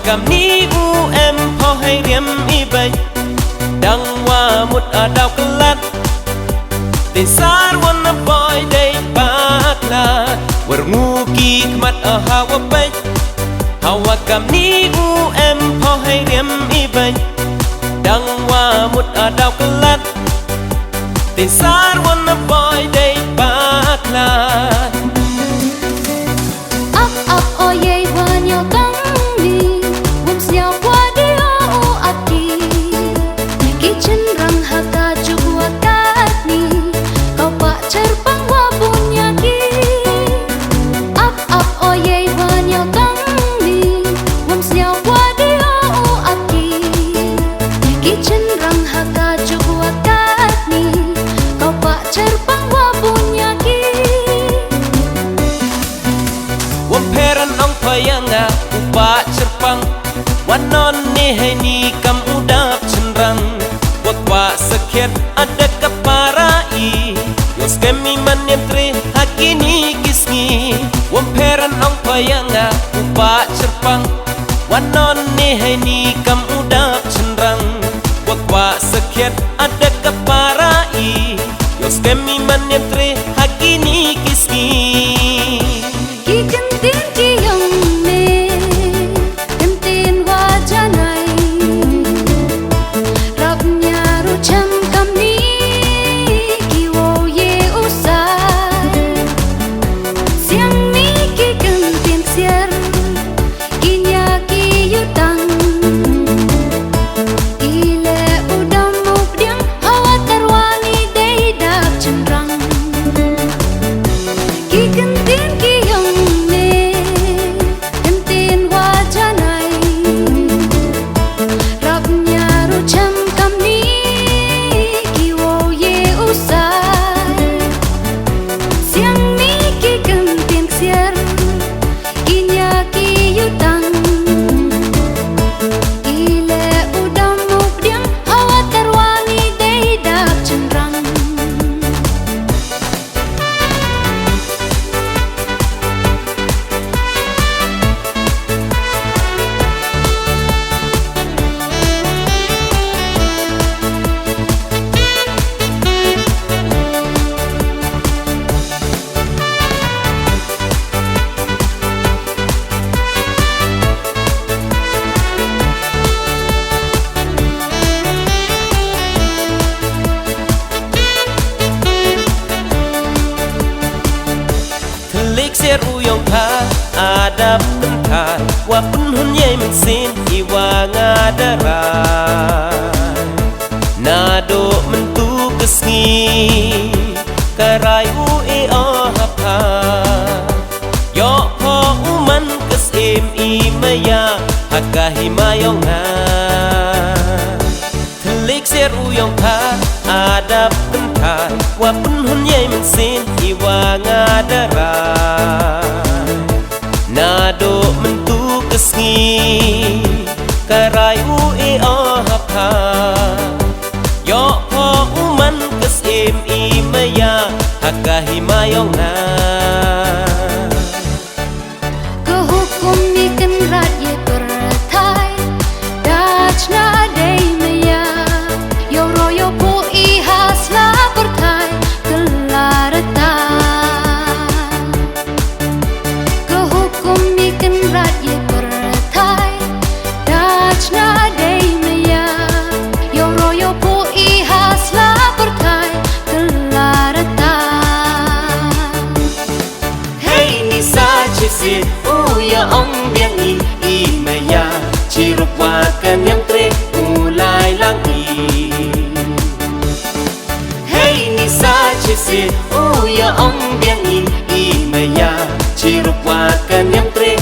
cầm ní u em phò hay riêng y vậy đăng hoa một ở đào cân lát tình sát one a boy day bạc la ngu kỳ mặt ở hawa bay hawa cầm ní u em phò hay riêng y vậy đăng hoa một ở đào cân lát tình sát one a boy day bạc la up oye wanyo tang ni bum siao qua dia u ati kitchen rang haka jua kat ni kau pak cerpang wa punya ki up oye wanyo tang ni bum siao qua dia u ati kitchen rang haka jua kat ni kau pak cerpang wa punya ki Wamperan ang payanga upa cerpang wanon ni hai ni kam udap cenrang wakwa sekiat ada keparai yos kami manemtre hakini kisni Wamperan ang payanga upa cerpang wanon ni hai ni kam udap cenrang wakwa sekiat ada keparai yos kami manemtre hakini kisni Uyong ka adap tengka wapun hunyai mensin iwa ngadarai nado mentu kesngi karai ue ohapa yo po uman kesim imaya hakahi mayong na telik ser uyong ka adap tengka wapun hunyai mensin iwa ngadarai nado mentu kesngi karai ue ohapa yo po uman kesim imaya hakahi mayong na kehukum ikan radye pertai dach na day maya yo royo po ihas la pertai kelarata Uya ong biang i maya cirup wakan yang tre mulai langi Hey nisa cisi uya ong biang i maya cirup wakan yang tre